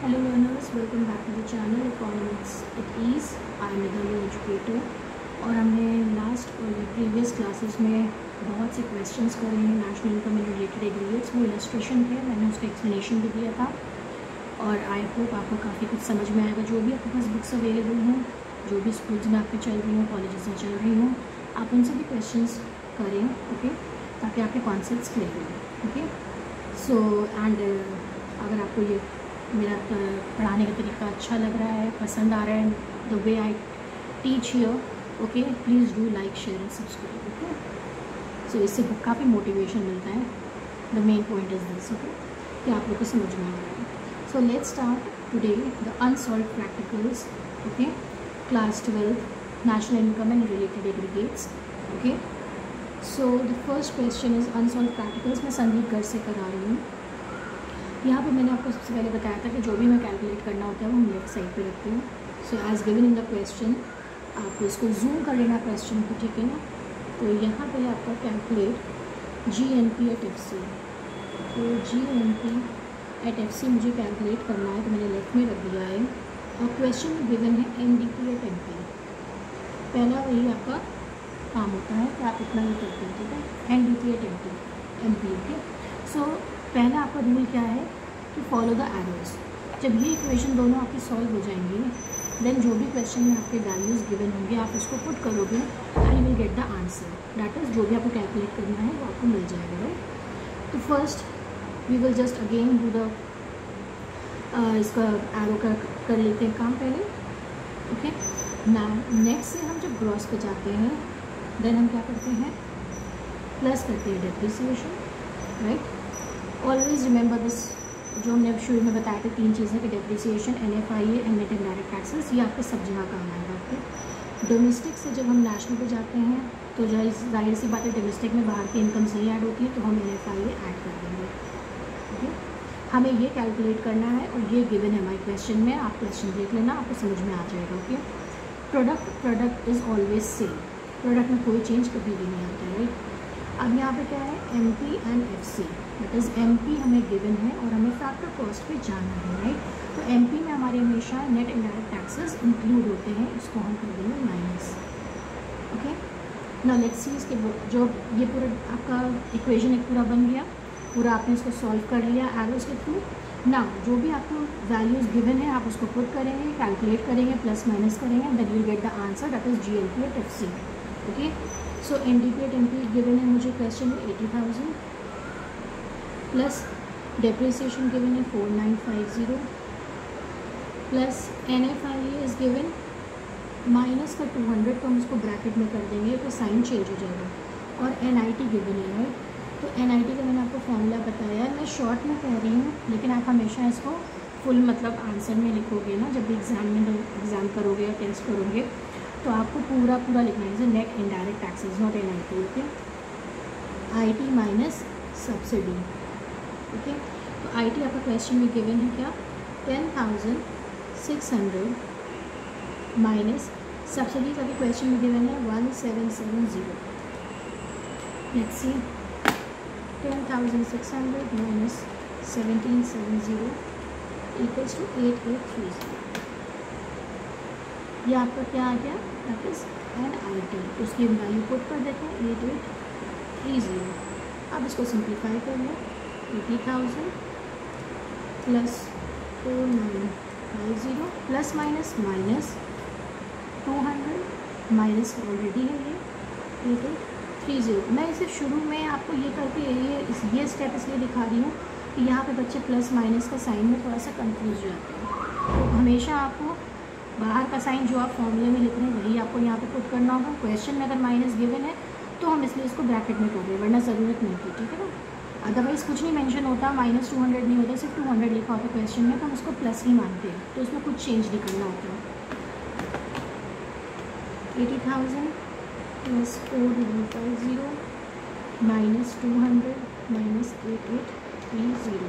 Hello learners, welcome back to the channel Economics at Ease. I am Nidali educator और हमने last previous classes में बहुत से questions करे हैं national income and related aggregates में इलस्ट्रेशन थे, मैंने उसका एक्सप्लेनेशन भी दिया था और आई होप आपको काफ़ी कुछ समझ में आएगा। जो भी आपके पास बुक्स अवेलेबल हों, जो भी स्कूल्स में आपके चल रही हों, कॉलेजेस में चल रही हों, आप उनसे भी क्वेश्चंस करें, ओके, ताकि आपके कॉन्सेप्ट्स क्लियर हों। ओके, सो एंड अगर आपको ये मेरा पढ़ाने का तरीका अच्छा लग रहा है, पसंद आ रहा है, the way I teach here, okay, please do like, share and subscribe. Okay, so इससे काफ़ी मोटिवेशन मिलता है। The main point is this, okay, कि आप लोग को समझ में आ रहा है। So let's start today the unsolved practicals, okay, class 12 national income and related aggregates. Okay, so the first question is unsolved practicals. मैं संदीप घर से करा रही हूँ। यहाँ पे मैंने आपको सबसे पहले बताया था कि जो भी मैं कैलकुलेट करना होता है वो मैं लेफ्ट साइड पे रखती हूँ। So as given in the question, आपको इसको जूम कर लेना क्वेश्चन को, ठीक है ना। तो यहाँ पे आपका कैलकुलेट GNP एट FC, तो GNP एट FC मुझे कैलकुलेट करना है, तो मैंने लेफ्ट में रख दिया है। और क्वेश्चन में गिवन है NDP एट MP। पहला वही आपका काम होता है कि आप इतना ही करते हैं, ठीक है, NDP एट MP। ओके, सो पहला आपका रूल क्या है कि फॉलो द एरोज। जब ये इक्वेशन दोनों आपकी सॉल्व हो जाएंगी, देन जो भी क्वेश्चन में आपके वैल्यूज़ गिवन होंगे आप उसको पुट करोगे and you will get the answer. That is जो भी आपको कैलकुलेट करना है वो आपको मिल जाएगा, राइट। तो first we will just again do the इसका एरो का कर लेते हैं काम पहले। ओके, नेक्स्ट से हम जब ग्रॉस पे जाते हैं देन हम क्या करते हैं, प्लस करते हैं depreciation, right. Always remember this, जो हमने शुरू में बताया था तीन चीज़ें कि depreciation, NFIA and net indirect taxes, ये आपके सब जगह काम आएगा। आपके डोमेस्टिक से जब हम नेशनल पे जाते हैं तो जाहिर सी बात है डोमेस्टिक में बाहर की इनकम नहीं ऐड होती है, तो हम NFIA ऐड कर देंगे। ओके, हमें ये कैलकुलेट करना है और ये गिवन है हमारे क्वेश्चन में। आप क्वेश्चन देख लेना, आपको समझ में आ जाएगा। Okay, product is always same, product में कोई चेंज कभी भी नहीं आता है, राइट। अब यहाँ पे क्या है, MP and FC, that is MP हमें गिवन है और हमें फैक्टर कॉस्ट पे जाना है, राइट। तो MP में हमारे हमेशा नेट इनडायरेक्ट टैक्सेस इंक्लूड होते हैं, इसको हम कर देंगे minus. Okay, now let's see इसके जो ये पूरा आपका इक्वेशन एक पूरा बन गया, पूरा आपने इसको सॉल्व कर लिया एरोज के थ्रू। नाउ जो भी आपको वैल्यूज़ गिवन है आप उसको पुट करेंगे, कैलकुलेट करेंगे, प्लस माइनस करेंगे, then you get the answer, that is GNP at FC। Okay, so NDP at MP given है मुझे क्वेश्चन में 80,000, प्लस डेप्रिसिएशन गिवन है 4950, plus NFIA is given minus का 200, तो हम उसको ब्रैकेट में कर देंगे तो साइन चेंज हो जाएगा, और NIT गिवन है, राइट। तो NIT का मैंने आपको फॉर्मूला बताया है, मैं शॉर्ट में कह रही हूँ, लेकिन आप हमेशा इसको फुल मतलब आंसर में लिखोगे ना, जब भी एग्ज़ाम करोगे या टेस्ट करोगे तो आपको पूरा लिखना है, जैसे net indirect taxes, not NIT। Okay, IT minus subsidy. Okay, तो IT आपका क्वेश्चन में गिवन है क्या, 10,600 माइनस सब्सिडी का भी क्वेश्चन में गिवन है 1770। Let's see, 10,600 minus 1770 equals to 8830। ये आपका क्या आ गया, दैट इज़ NIT। उसकी वैल्यू पुट कर देते हैं 8830। अब इसको सिंप्लीफाई कर लें, 80,000 plus 4950 plus minus 200 minus already है ये 8830। मैं इसे शुरू में आपको ये करके ये स्टेप इसलिए दिखा रही हूँ कि यहाँ पे बच्चे प्लस माइनस का साइन में थोड़ा सा कंफ्यूज हो जाते हैं। तो हमेशा आपको बाहर का साइन जो आप फॉर्मूले में लिख रहे हैं वही आपको यहाँ पे पुट करना होगा। क्वेश्चन में अगर माइनस गिवन है तो हम इसलिए इसको ब्रैकेट में कर रहे हैं, वरना ज़रूरत नहीं थी, ठीक है ना। अदरवाइज़ कुछ नहीं मेंशन होता, माइनस 200 नहीं होता, सिर्फ 200 लिखा होता क्वेश्चन में, तो हम उसको प्लस ही मानते हैं, तो उसमें कुछ चेंज नहीं करना होता। 80,000 plus 4150 minus 200 minus 8830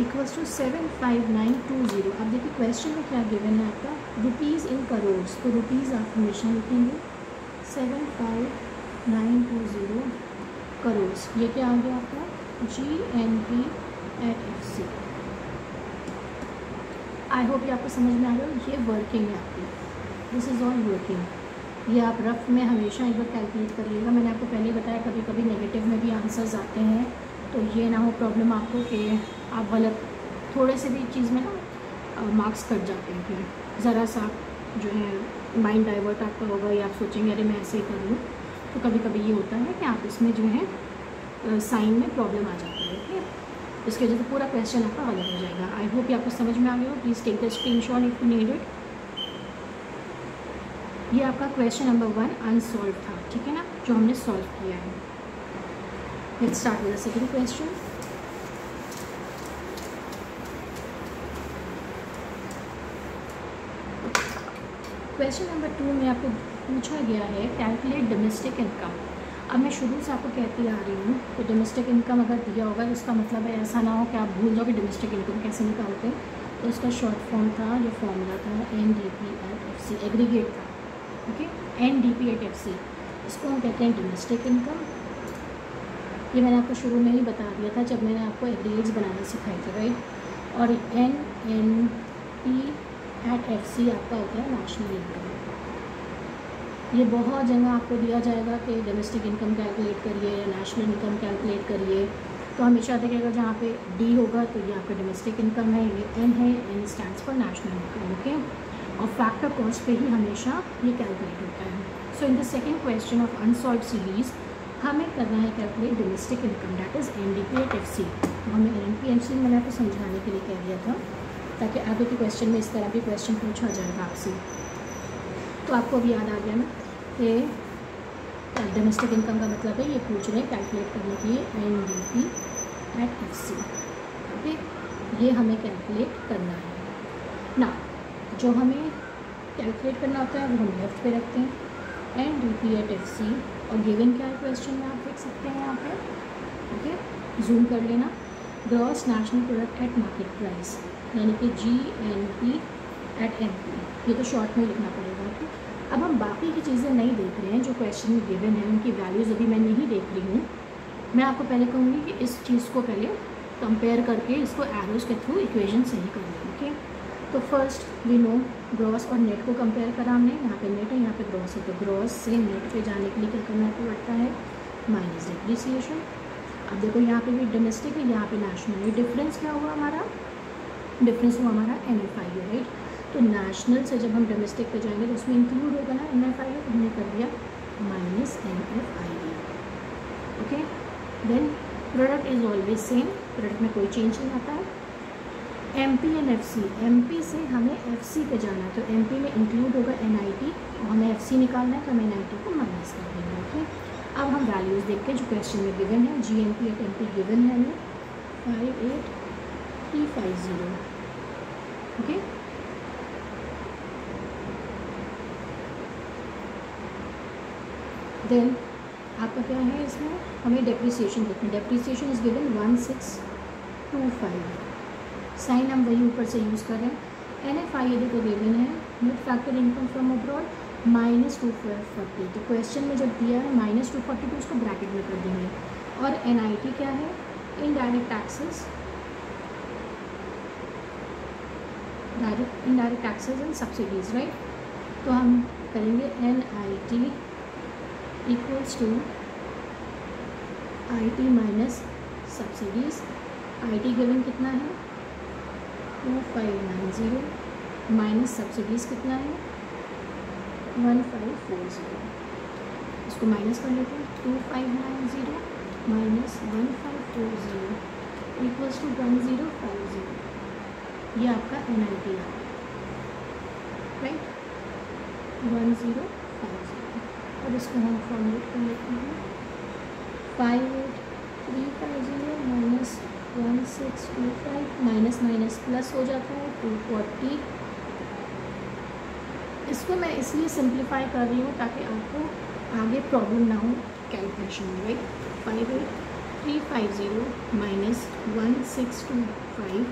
equals to 75920। अब देखिए क्वेश्चन में क्या गिवन है आपका, रुपीज़ इन करोड़, तो रुपीज़ आप हमेशा लिखेंगे 75920 करोड़। ये क्या आ गया आपका, GNP at FC। I hope ये आपको समझ में आ रहा हो। ये वर्किंग है आपकी, दिस इज़ ऑल वर्किंग। ये आप रफ में हमेशा एक बार कैलकुलेट कर लीजिएगा। मैंने आपको पहले ही बताया कभी कभी नेगेटिव में भी आंसर्स आते हैं, तो ये ना हो प्रॉब्लम आपको कि आप गलत थोड़े से भी चीज़ में ना मार्क्स कट जाते हैं, फिर ज़रा सा जो है माइंड डाइवर्ट आपका होगा या आप सोचेंगे अरे मैं ऐसे ही कर लूँ। तो कभी कभी ये होता है कि आप इसमें जो है साइन में प्रॉब्लम आ जाती है, ठीक है। इसकी वजह से पूरा क्वेश्चन आपका गलत हो जाएगा। आई होप ये आपको समझ में आ गया हो। Please take the screenshot if you need it. ये आपका क्वेश्चन नंबर 1 अनसॉल्व था, ठीक है ना, जो हमने सॉल्व किया है। Let's start with the second question. Question number 2 में आपको पूछा गया है कैलकुलेट डोमेस्टिक इनकम। अब मैं शुरू से आपको कहती आ रही हूँ, तो डोमेस्टिक इनकम अगर दिया होगा तो उसका मतलब है ऐसा ना हो कि आप भूल जाओ कि डोमेस्टिक इनकम कैसे निकालते हैं। तो उसका शॉर्ट फॉर्म था, जो फॉर्मूला था NDP@FC, एग्रीगेट था, ओके। NDP@FC, इसको हम कहते हैं डोमेस्टिक इनकम। ये मैंने आपको शुरू में ही बता दिया था जब मैंने आपको एग्रीगेट्स बनाना सिखाए थे, राइट। और NNP@FC आपका होता है नेशनल इनकम। ये बहुत जगह आपको दिया जाएगा कि डोमेस्टिक इनकम कैलकुलेट करिए या नेशनल इनकम कैलकुलेट करिए, तो हमेशा देखिएगा जहाँ पे D होगा तो ये आपका डोमेस्टिक इनकम है, ये N है, N stands for national income, okay. और फैक्टर कॉस्ट पे ही हमेशा ये कैलकुलेट होता है। So in the second question of unsolved series हमें करना है calculate domestic income, that is NDP@FC। हमें NNP/MC मैंने आपको समझाने के लिए कह दिया था, ताकि आगे के क्वेश्चन में इस तरह भी क्वेश्चन पूछा जाएगा आपसे। तो आपको अभी याद आ गया ना कि डोमेस्टिक इनकम का मतलब है ये पूछ रहे हैं कैलकुलेट करने के लिए NDP@FC, ओके। ये हमें कैलकुलेट करना है ना। जो हमें कैलकुलेट करना होता है वो हम लेफ्ट पे रखते हैं NDP@FC, और गिवन क्या है क्वेश्चन में आप देख सकते हैं यहाँ पे, ओके। जूम कर लेना, gross national product at market price, यानी कि GNP@MP। ये तो शॉर्ट में लिखना पड़ेगा, ओके। अब हम बाकी की चीज़ें नहीं देख रहे हैं जो क्वेश्चन में गिवन है, उनकी वैल्यूज़ अभी मैं नहीं देख रही हूँ। मैं आपको पहले कहूँगी कि इस चीज़ को पहले कंपेयर करके इसको एरोज के थ्रू इक्वेशन सही कर लें, ओके। तो फर्स्ट वी नो ग्रॉस और नेट को कंपेयर करा हमने, यहाँ पे नेट है, यहाँ पे ग्रॉस है। तो ग्रॉस से नेट पे जाने के लिए क्या करना पड़ता है, माइनस डिप्रिसिएशन। अब देखो यहाँ पे भी डोमेस्टिक है, यहाँ पे नेशनल है। डिफरेंस क्या हुआ हमारा, डिफरेंस हुआ हमारा NFI है, राइट। तो नेशनल से जब हम डोमेस्टिक पे जाएंगे तो उसमें इंक्लूड होगा ना NFI, तो हमने कर दिया minus NFI, okay. Then product is always same, product में कोई चेंज नहीं आता है। MP एंड FC, MP से हमें FC पे जाना है, तो MP में इंक्लूड होगा NIT, और हमें FC निकालना है तो हम NIT को माइनस कर देंगे, ओके। अब हम वैल्यूज़ देखते हैं जो क्वेश्चन में गिवन है। GNP@MP गिवन है हमें 58350, ओके। देन आपका क्या है, इसमें हमें डेप्रिसिएशन देखना है। डेप्रिसिएशन इज गिवन 1625, साइन हम वही ऊपर से यूज़ कर रहे हैं। NFI यदि तो गिवन है, net factor income from abroad -240। तो क्वेश्चन में जब दिया है -240 तो उसको ब्रैकेट में कर देंगे। और NIT क्या है, indirect taxes, indirect taxes and subsidies, right. तो हम करेंगे NIT equals to IT minus subsidies. IT given कितना है 2590, माइनस सब्सिडीज़ कितना है 1540। इसको माइनस कर लेते हैं, 2590 माइनस 1540 इक्वल्स टू 1050। ये आपका NIT है, राइट, 1050। और इसको हम फॉर्मुलेट कर लेते हैं, 58350 माइनस 1625, माइनस माइनस प्लस हो जाता है 240। इसको मैं इसलिए सिंप्लीफाई कर रही हूँ ताकि आपको आगे प्रॉब्लम ना हो कैलकुलेशन में, right. 58350 minus 1625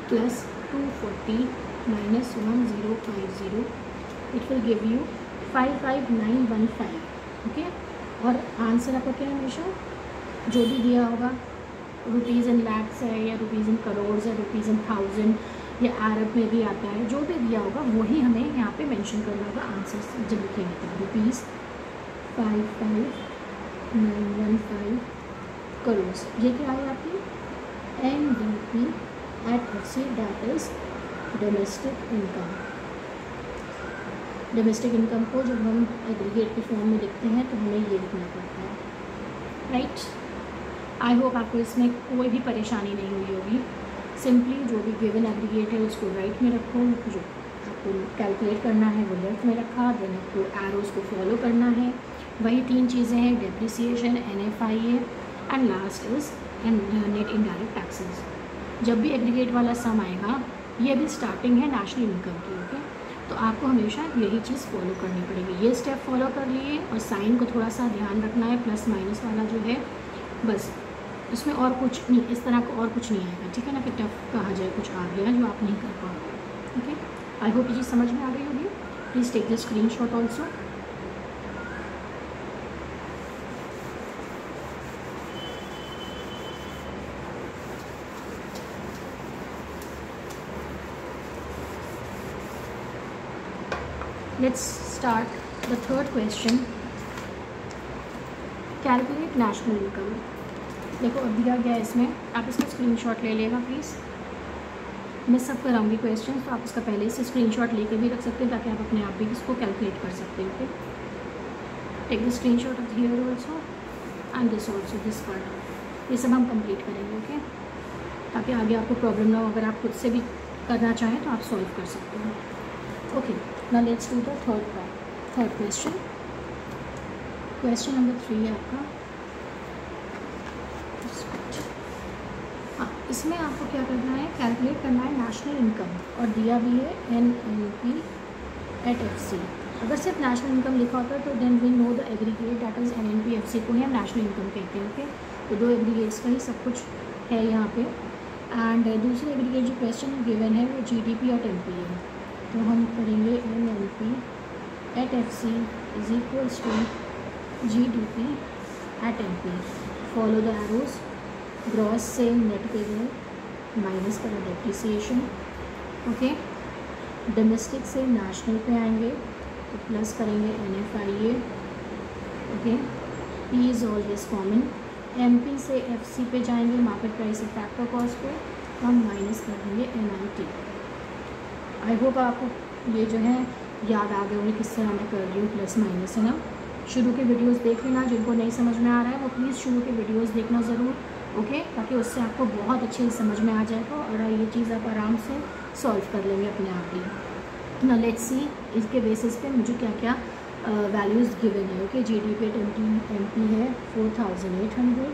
plus 240 minus 1050, it will give you 55915, okay. और आंसर आपका क्या है, हमेशा जो भी दिया होगा रुपीज़ इन लैक्स है या रुपीज़ इन करोड़ है, रुपीज़ इन थाउजेंड, या अरब में भी आता है, जो भी दिया होगा वही हमें यहाँ पे मेंशन करना होगा आंसर जब लिखेंगे तो। ₹55,915 करोड़, ये क्या है आपकी NDP at FC, that is domestic income. Domestic income को जब हम एग्रीगेट के फॉर्म में लिखते हैं तो हमें ये लिखना पड़ता है, राइट। आई होप आपको इसमें कोई भी परेशानी नहीं हुई होगी। सिंपली जो भी गिवन एग्रीगेट है उसको राइट में रखो, जो आपको कैलकुलेट करना है वो लेफ्ट में रखा, देन आपको एरोज को फॉलो करना है। वही 3 चीज़ें हैं, depreciation, NFIA and last is net indirect taxes. जब भी एग्रीगेट वाला सम आएगा, ये भी स्टार्टिंग है नेशनल इनकम की, ओके। तो आपको हमेशा यही चीज़ फॉलो करनी पड़ेगी। ये स्टेप फॉलो कर लिए और साइन को थोड़ा सा ध्यान रखना है, प्लस माइनस वाला जो है, बस इसमें और कुछ नहीं, इस तरह का और कुछ नहीं आएगा, ठीक है ना, कि टफ कहा जाए कुछ आ गया जो आप नहीं कर पाओगे, ओके। आई होप ये चीज़ समझ में आ गई होगी। Please take the screenshot also. Let's start the third question. Calculate national income. देखो अब दिया गया है इसमें, आप इसका स्क्रीनशॉट ले लेगा प्लीज़। मैं सब कराऊंगी क्वेश्चन, तो आप इसका पहले से स्क्रीनशॉट लेके भी रख सकते हैं ताकि आप अपने आप भी इसको कैलकुलेट कर सकते हो, okay. Take the screenshot of here also and this also, this part, ये सब हम कंप्लीट करेंगे, ओके, ताकि आगे आपको प्रॉब्लम ना हो। अगर आप खुद से भी करना चाहें तो आप सॉल्व कर सकते हो, okay. Now let's do the third question. Question number 3 है आपका। हाँ, इसमें आपको क्या करना है, कैलकुलेट करना है नेशनल इनकम, और दिया भी है NNP at FC। अगर सिर्फ नेशनल इनकम लिखा होता है तो then we know the aggregate, that is NNP FC को ही हम नेशनल इनकम कहते हैं, ओके। तो 2 एग्रीगेट्स का ही सब कुछ है यहाँ पे। एंड दूसरी एग्रीगेट जो क्वेश्चन गिवन है वो GDP at MP है, तो हम करेंगे NNP at FC is equals to GDP at MP। Follow the arrows, gross से नेट पे गए, माइनस करा डेप्रिसिएशन, ओके। डोमेस्टिक से नेशनल पे आएंगे तो प्लस करेंगे NFIA, okay. P is always common. MP से FC पे जाएंगे, market price of factor cost पे, तो हम माइनस कर देंगे NIT। आई होप आपको ये जो है याद आ गए होंगे किस तरह मैं कर रही हूँ प्लस माइनस, है ना। शुरू के वीडियोस देख लेना, जिनको नहीं समझ में आ रहा है वो प्लीज़ शुरू के वीडियोस देखना ज़रूर, ओके, ताकि उससे आपको बहुत अच्छे से समझ में आ जाएगा और ये चीज़ आप आराम से सॉल्व कर लेंगे अपने आप ही। ना लेट्स सी इसके बेसिस पे मुझे क्या क्या वैल्यूज़ गिवन है, ओके। GDP at MP है 4,800,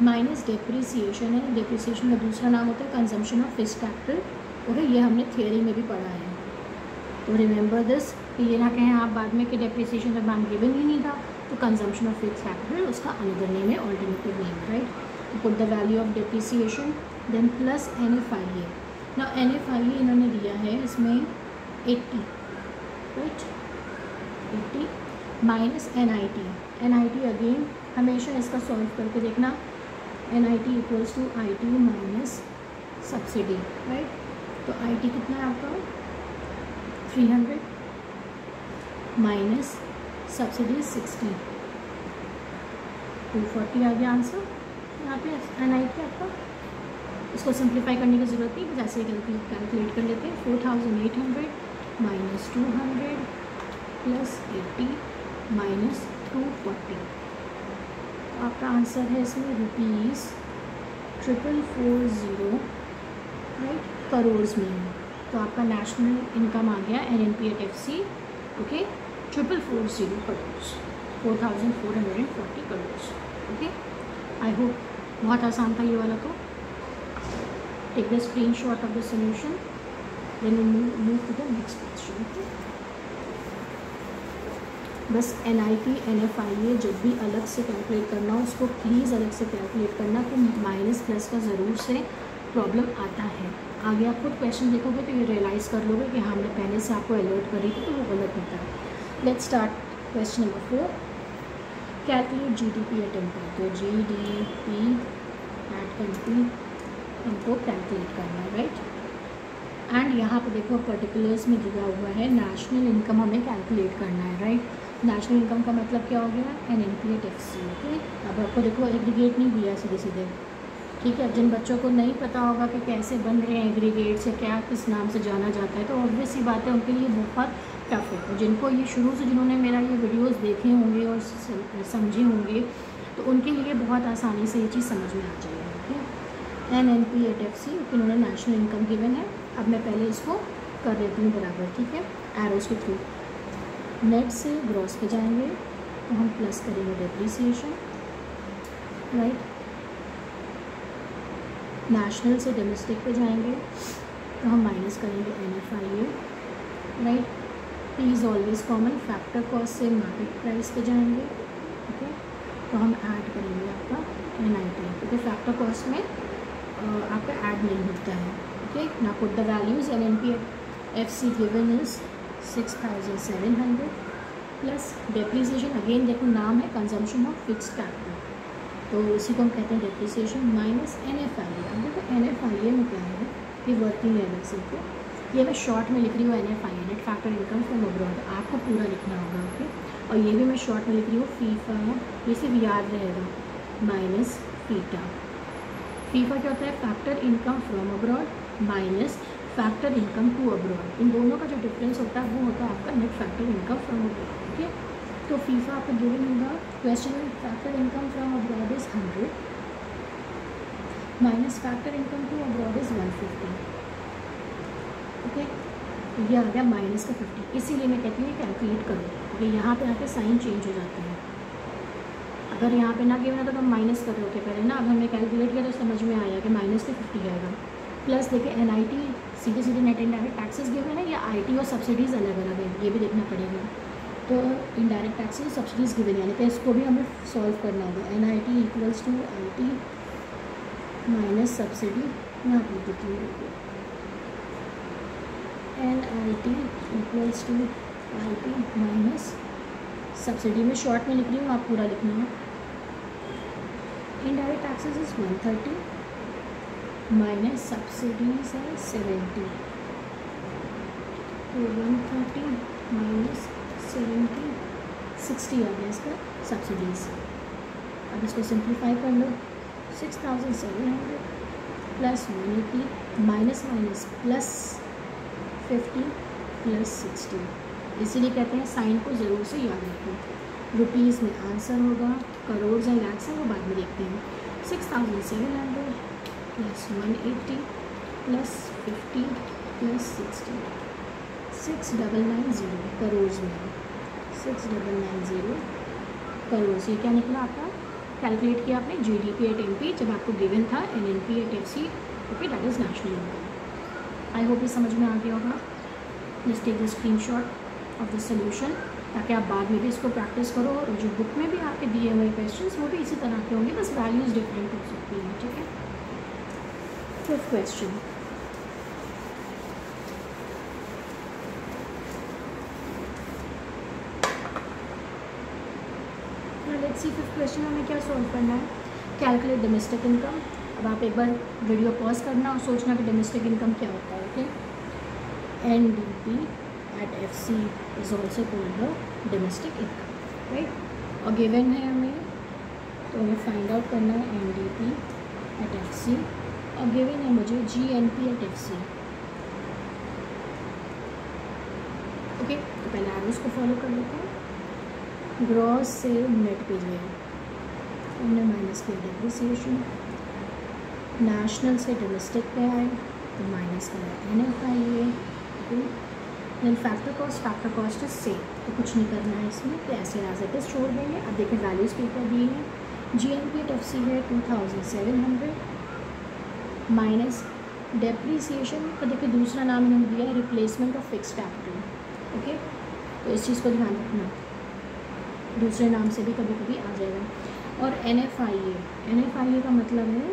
माइनस डेप्रिसिएशन है। डेप्रिसिएशन का दूसरा नाम होता है consumption of fixed capital, okay. ये हमने थियोरी में भी पढ़ा है, तो रिमेंबर दिस, कि ये ना कहें आप बाद में कि डेप्रिसिएशन जब नाम गिवन ही नहीं था तो कंजम्पशन ऑफ फिक्स्ड कैपिटल उसका अनदर नेम है, ऑल्टरनेटिव नेम, राइट। तो put the value of depreciation then plus NFIA। ना NFIA इन्होंने दिया है इसमें 80, राइट, 80 माइनस NIT अगेन हमेशा इसका सॉल्व करके देखना, NIT equals to IT minus subsidy, right. तो IT कितना है आपका 300 माइनस सब्सिडी 60, 240 आ गया आंसर यहाँ पे NIT आपका। इसको सिंप्लीफाई करने की ज़रूरत नहीं, जैसे कैलकुलेट कर लेते हैं। 4,800 माइनस 200 प्लस 80 माइनस 240, आपका आंसर है इसमें ₹440, राइट, करोड़ में। तो आपका नेशनल इनकम आ गया NNP at FC, okay, 440 crore, 4,440 crore, okay. I hope बहुत आसान था ये वाला। तो take the screenshot of the solution, then we move to the next question, okay. बस NIT NFIA जब भी अलग से कैलकुलेट करना हो उसको प्लीज़ अलग से कैलकुलेट करना, कि माइनस प्लस का ज़रूर से प्रॉब्लम आता है। आगे आप खुद क्वेश्चन देखोगे तो ये रियलाइज़ कर लोगे कि हाँ मैं पहले से आपको अलर्ट कर रही थी तो वो गलत होता है। Let's start question number 4, calculate GDP at MP। तो GDP at MP हमको कैलकुलेट करना है, राइट। एंड यहाँ पे देखो पर्टिकुलर्स में दिया हुआ है नेशनल इनकम हमें कैलकुलेट करना है, राइट। नेशनल इनकम का मतलब क्या हो गया, NNP@FC, ओके। अब आपको देखो एग्रीगेट नहीं दिया सीधे सीधे, ठीक है। जिन बच्चों को नहीं पता होगा कि कैसे बन रहे हैं एग्रीगेट से, क्या किस नाम से जाना जाता है, तो ऑब्वियस सी बात है उनके लिए बहुत टफ है। तो जिनको ये शुरू से जिन्होंने मेरा ये वीडियोस देखे होंगे और समझे होंगे तो उनके लिए बहुत आसानी से ये चीज़ समझ में आ जाएगी, ठीक है। NNP@FC, इन्होंने नेशनल इनकम गिवन है। अब मैं पहले इसको कर देती हूँ बराबर, ठीक है, एरोस के थ्रू। नेट से ग्रॉस पे जाएंगे तो हम प्लस करेंगे डेप्रिसिएशन, राइट। नेशनल से डोमेस्टिक पे जाएंगे तो हम माइनस करेंगे NFIA, right. P is always common. Factor cost से मार्केट प्राइस पे जाएंगे, ओके, तो हम ऐड करेंगे आपका NIT, क्योंकि फैक्टर कॉस्ट में आपका ऐड नहीं होता है, ओके। ना put the values. NNP@FC given is 6700 plus depreciation, again देखो नाम है कंजम्पशन ऑफ फिक्स्ड कैपिटल, तो इसी को हम कहते हैं डेप्रिसिएशन, माइनस NFIA। अब देखो NFIA में क्या है कि वर्किंग एनर्जी को, ये मैं शॉर्ट में लिख रही हूँ NFIA, net factor income from abroad, आपको पूरा लिखना होगा, ओके। और ये भी मैं शॉर्ट में लिख रही हूँ फीफा, ये सिर्फ याद रहेगा, माइनस फीटा। फीफा क्या होता है, factor income from abroad minus factor income to abroad, इन दोनों का जो डिफरेंस होता है वो होता है आपका net factor income from abroad, ठीक है। तो फीफा आपको गिवन होगा, क्वेश्चन में factor income from abroad is 100 minus factor income to abroad is 150, okay. ये आ गया माइनस का 50, इसीलिए मैं कहती हूँ कैलकुलेट करो, क्योंकि यहाँ पे आके साइन चेंज हो जाता है। अगर यहाँ पे ना गिवन है तो हम माइनस कर रहे होते पहले ना, अब हमने कैलकुलेट किया तो समझ में आया कि माइनस के 50 आएगा। प्लस देखिए NIT सीधे सीधे नेट इनडायरेक्ट टैक्सेस गिवन है, या IT और सब्सिडीज़ अलग अलग है, ये भी देखना पड़ेगा। तो इनडायरेक्ट टैक्सेस सब्सिडीज़ गिवन है, यानी कि इसको भी हमें सॉल्व करना होगा। NIT equals to IT minus subsidy, मैं आप लिख देती हूँ, NIT equals to IT minus subsidy, में शॉर्ट में लिख रही हूँ, आप पूरा लिखना है। Indirect taxes is 130 minus subsidies है 70, तो 130 माइनस 70 60 आ गया इसका सब्सिडीज़। अब इसको सिंप्लीफाई कर लो, 6700 plus 180 minus minus plus 50 plus 60, इसीलिए कहते हैं साइन को ज़रूर से याद रखो। रुपीज़ में आंसर होगा, करोड़ या लैक्स है वो बाद में देखते हैं। 6700 प्लस 180 प्लस 50 प्लस 60, 6990 करोड़ में, 6990 करोड़ से क्या निकला आपका, कैलकुलेट किया आपने GDP@MP जब आपको गिवन था NNP@FC, okay, that is national income. I hope ये समझ में आ गया होगा। Just take the screenshot of the solution, ताकि आप बाद में भी इसको प्रैक्टिस करो, और जो बुक में भी आपके दिए हुए क्वेश्चंस वो भी इसी तरह के होंगे, बस वैल्यूज़ डिफरेंट हो सकती हैं, ठीक है। Fifth question, let's C fifth question हमें क्या सॉल्व करना है, कैलकुलेट डोमेस्टिक इनकम। अब आप एक बार वीडियो पॉज करना और सोचना कि डोमेस्टिक इनकम क्या होता है, okay. NDP@FC is also called the domestic income, right. और गिवन है हमें, तो हमें फाइंड आउट करना है NDP@FC, और गिवन है मुझे GNP@FC, ओके। तो पहले एरोस को फॉलो कर लेते हैं। ग्रॉस से नेट पे गए, हमने माइनस किया डेप्रिसिएशन, नेशनल से डोमेस्टिक पे आए तो माइनस करा NFIA, then factor cost is same, तो कुछ नहीं करना है इसमें, तो ऐसे एज इट इज छोड़ देंगे। अब देखिए वैल्यूज़ के ऊपर दिए हैं, GNP@FC है 2700 माइनस डेप्रिसिएशन, तो देखिए दूसरा नाम इन्होंने दिया है replacement of fixed capital, okay. तो इस चीज़ को ध्यान रखना, दूसरे नाम से भी कभी कभी आ जाएगा। और NFIA का मतलब है,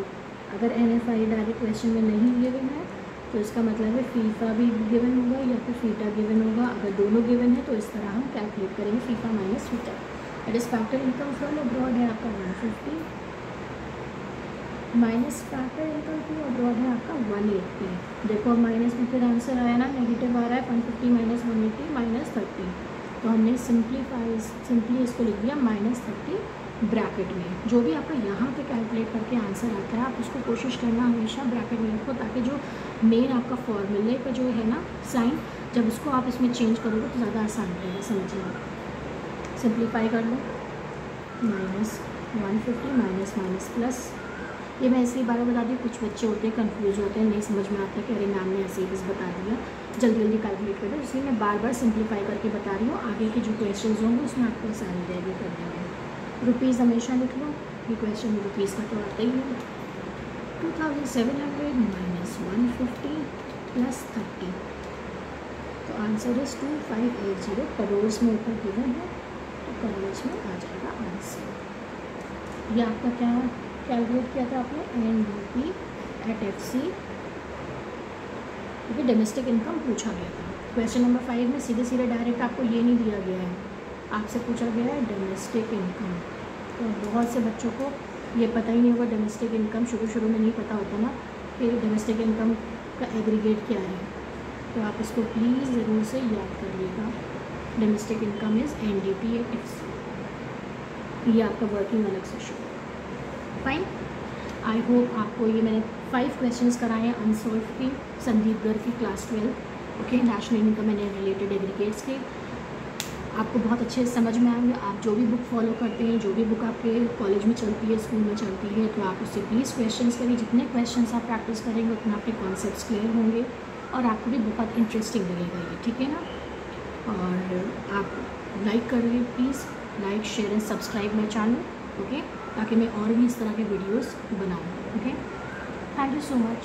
अगर NFIA डायरेक्ट क्वेश्चन में नहीं गिवन है तो इसका मतलब है फीफा भी गिवन होगा या फिर फीटा गिवन होगा। अगर दोनों गिवन है तो इस तरह हम कैलकुलेट करेंगे FIFA minus FITA. That is factor income from abroad है आपका 150 माइनस फैक्टर इक्वल टू और ड्रॉप है आपका 180। देखो माइनस में फिर आंसर आया ना, नेगेटिव आ रहा है, 150 माइनस 180 माइनस 30। तो हमने सिंपली इसको लिख दिया -30 ब्रैकेट में। जो भी आपका यहाँ पे कैलकुलेट करके आंसर आता है आप उसको कोशिश करना हमेशा ब्रैकेट में रखो, ताकि जो मेन आपका फॉर्मूले का जो है ना साइन, जब उसको आप इसमें चेंज करोगे तो ज़्यादा आसान रहेगा समझना। सिंप्लीफाई कर लो, -150 माइनस माइनस प्लस। ये मैं ऐसे ही बार बता दी, कुछ बच्चे होते हैं कन्फ्यूज होते हैं, नहीं समझ में आता कि अरे मैम ने ऐसे ही बस बता दिया, जल्दी जल्दी कैलकुलेट कर दो। इसलिए मैं बार बार सिंप्लीफाई करके बता रही हूँ। आगे के जो क्वेश्चन होंगे उसमें आपको आसानी रहेगी करने में। रुपीज़ हमेशा लिख लो, ये क्वेश्चन में रुपीज़ का तो आता ही है। 2700 माइनस 150 प्लस 30, तो आंसर इज़ 2580। करोड़ में ऊपर गिवन है तो करोड़ में आ जाएगा आंसर। ये आपका क्या कैलकुलेट किया था आपने, NDP एट FC, क्योंकि डोमेस्टिक इनकम पूछा गया था। क्वेश्चन नंबर 5 में सीधे सीधे डायरेक्ट आपको ये नहीं दिया गया है, आपसे पूछा गया है डोमेस्टिक इनकम। तो बहुत से बच्चों को ये पता ही नहीं होगा, डोमेस्टिक इनकम शुरू में नहीं पता होता ना कि डोमेस्टिक इनकम का एग्रीगेट क्या है। तो आप इसको प्लीज़ ज़रूर से याद करिएगा। Domestic income is NDP at FC। ये आपका वर्किंग अलग से शो। फाइन, आई होप आपको ये मैंने 5 क्वेश्चंस कराए हैं अनसॉल्व की, संदीप गर्ग की class 12 okay, national income and related aggregates के। आपको बहुत अच्छे से समझ में आएंगे। आप जो भी बुक फॉलो करते हैं, जो भी बुक आपके कॉलेज में चलती है, स्कूल में चलती है, तो आप उससे प्लीज़ क्वेश्चंस करिए। जितने क्वेश्चंस आप प्रैक्टिस करेंगे उतना आपके कॉन्सेप्ट्स क्लियर होंगे और आपको भी बहुत इंटरेस्टिंग लगेगा ये, ठीक है ना। और आप लाइक करिए please, like share and subscribe my channel okay, ताकि मैं और भी इस तरह के वीडियोस बनाऊँ okay. Thank you so much.